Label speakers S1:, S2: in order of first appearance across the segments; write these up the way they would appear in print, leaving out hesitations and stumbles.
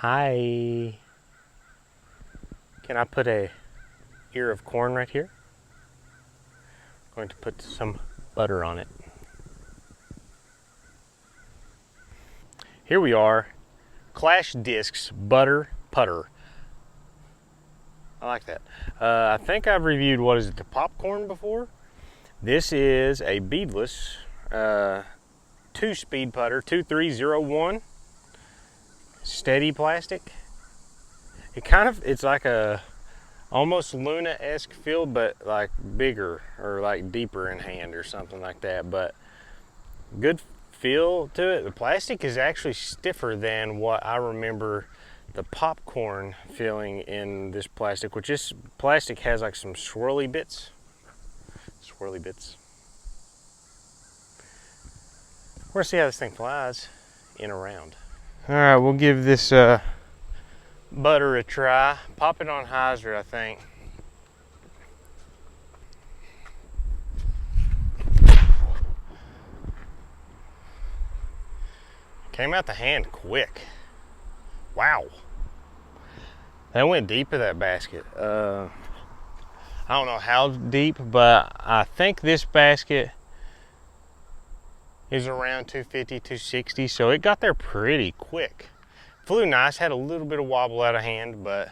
S1: Hi. Can I put a ear of corn right here? I'm going to put some butter on it. Here we are, Clash Discs Butter Putter. I like that. I think I've reviewed, what is it, the popcorn before? This is a beadless 2-speed putter, 2301, steady plastic. It's like a almost Luna-esque feel, but like bigger or like deeper in hand or something like that. But good feel to it. The plastic is actually stiffer than what I remember the popcorn feeling in this plastic, which this plastic has like some swirly bits. We're gonna see how this thing flies in a round. All right, we'll give this butter a try. Pop it on hyzer, I think. Came out the hand quick. Wow. That went deep in that basket. I don't know how deep, but I think this basket is around 250, 260, so it got there pretty quick. Flew nice, had a little bit of wobble out of hand, but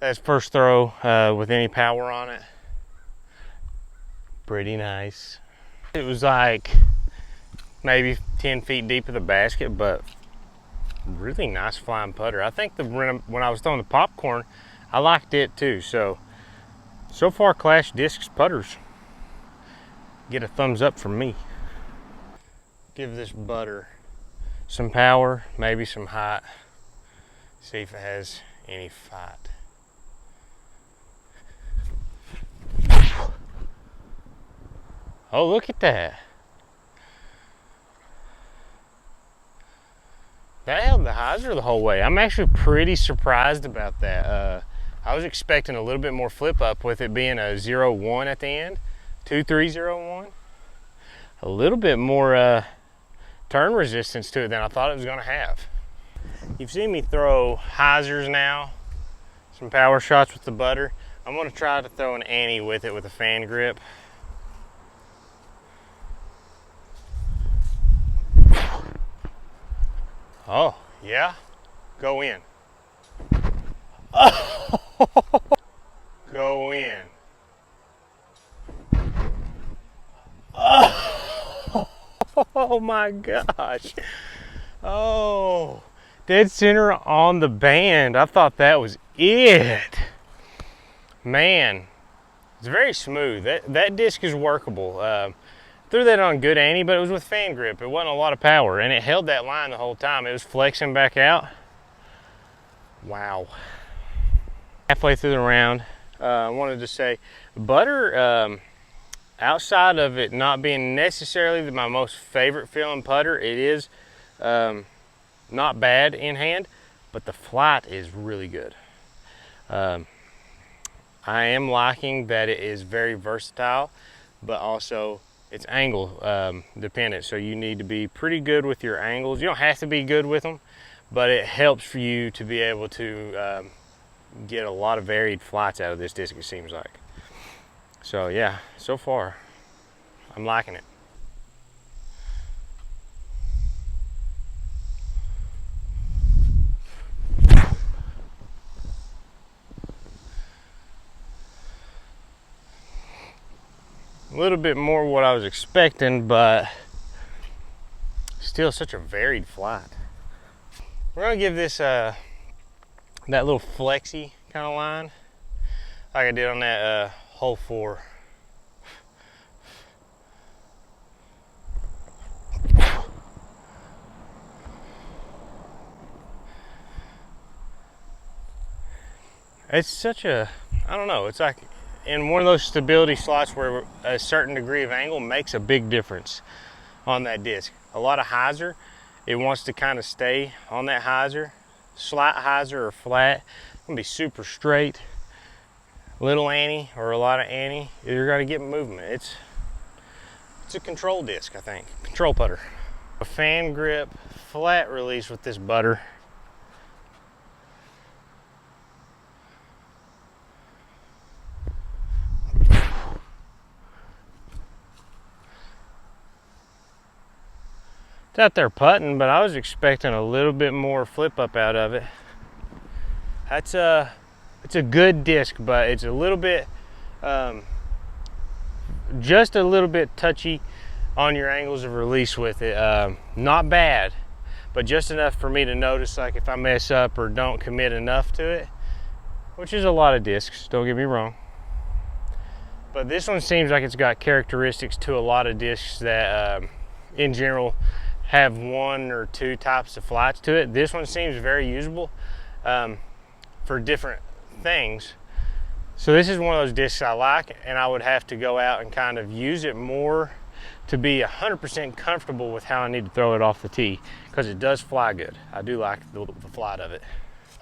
S1: that's first throw with any power on it. Pretty nice. It was like maybe 10 feet deep of the basket, but really nice flying putter. I think when I was throwing the popcorn, I liked it too. So far Clash Discs putters get a thumbs up from me. Give this butter some power, maybe some height. See if it has any fight. Oh, look at that. That held the hyzer the whole way. I'm actually pretty surprised about that. I was expecting a little bit more flip up with it being a 0-1 at the end, 2-3-0-1. A little bit more turn resistance to it than I thought it was gonna have. You've seen me throw hyzers now, some power shots with the butter. I'm gonna try to throw an ante with it with a fan grip. Oh, yeah? Go in. Oh. Go in. Oh my gosh. Oh, dead center on the band. I thought that was it. Man, it's very smooth. That disc is workable. Threw that on good ante, but it was with fan grip. It wasn't a lot of power, and it held that line the whole time. It was flexing back out. Wow. Halfway through the round, I wanted to say, butter, outside of it not being necessarily my most favorite feeling putter, it is not bad in hand, but the flight is really good. I am liking that it is very versatile, but also it's angle dependent, so you need to be pretty good with your angles. You don't have to be good with them, but it helps for you to be able to get a lot of varied flights out of this disc, it seems like. So yeah, so far I'm liking it. A little bit more what I was expecting, but still such a varied flight. We're gonna give this that little flexy kind of line like I did on that hole 4. It's such a, I don't know, it's like in one of those stability slots where a certain degree of angle makes a big difference on that disc. A lot of hyzer, it wants to kind of stay on that hyzer. Slight hyzer or flat, it's gonna be super straight. Little ante or a lot of ante, you're gonna get movement. It's a control disc, I think. Control putter. A fan grip flat release with this butter. It's out there putting, but I was expecting a little bit more flip up out of it. It's a good disc, but it's a little bit, just a little bit touchy on your angles of release with it. Not bad, but just enough for me to notice, like if I mess up or don't commit enough to it, which is a lot of discs, don't get me wrong. But this one seems like it's got characteristics to a lot of discs that in general have one or two types of flights to it. This one seems very usable for different things. So this is one of those discs I like, and I would have to go out and kind of use it more to be 100% comfortable with how I need to throw it off the tee, because it does fly good. I do like the flight of it.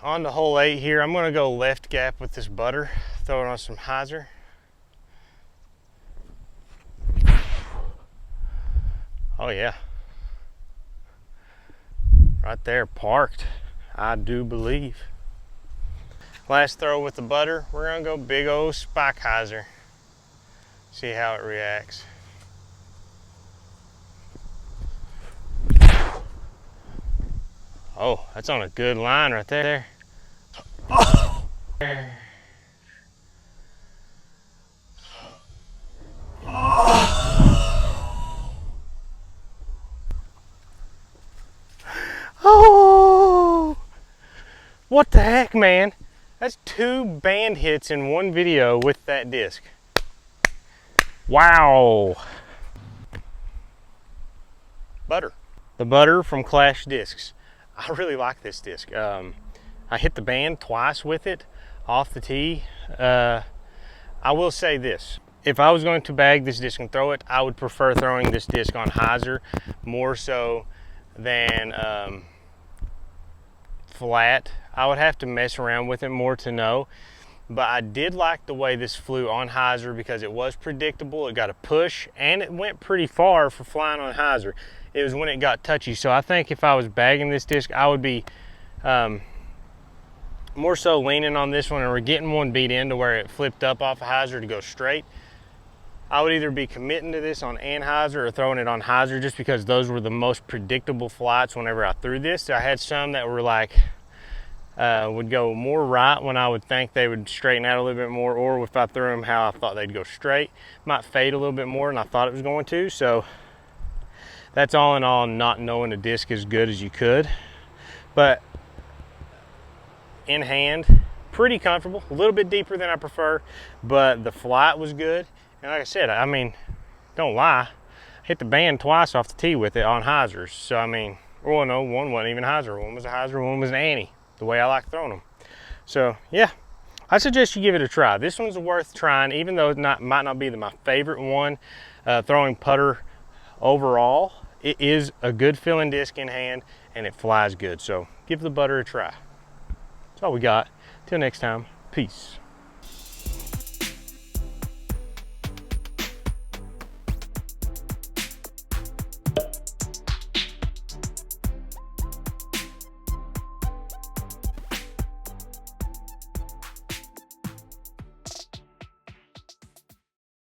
S1: On to hole 8 here, I'm gonna go left gap with this butter, throw it on some hyzer. Oh yeah. Right there, parked, I do believe. Last throw with the butter, we're gonna go big old spike hyzer. See how it reacts. Oh, that's on a good line right there. Oh. Oh, what the heck, man? That's 2 band hits in one video with that disc. Wow. Butter. The butter from Clash Discs. I really like this disc. I hit the band twice with it off the tee. I will say this. If I was going to bag this disc and throw it, I would prefer throwing this disc on hyzer more so than flat. I would have to mess around with it more to know, but I did like the way this flew on hyzer because it was predictable. It got a push and it went pretty far for flying on hyzer. It was when it got touchy. So I think if I was bagging this disc, I would be more so leaning on this one, or getting one beat in to where it flipped up off of hyzer to go straight. I would either be committing to this on anhyzer or throwing it on hyzer, just because those were the most predictable flights whenever I threw this. I had some that were like, would go more right when I would think they would straighten out a little bit more, or if I threw them how I thought they'd go straight, might fade a little bit more than I thought it was going to. So that's all in all not knowing a disc as good as you could. But in hand, pretty comfortable, a little bit deeper than I prefer, but the flight was good. And like I said, I mean, don't lie, I hit the band twice off the tee with it on hyzers. So I mean, well, no, one wasn't even hyzer, one was a hyzer, one was an anti, the way I like throwing them. So yeah, I suggest you give it a try. This one's worth trying, even though it might not be my favorite one throwing putter overall. It is a good feeling disc in hand, and it flies good. So give the butter a try. That's all we got. Till next time, peace.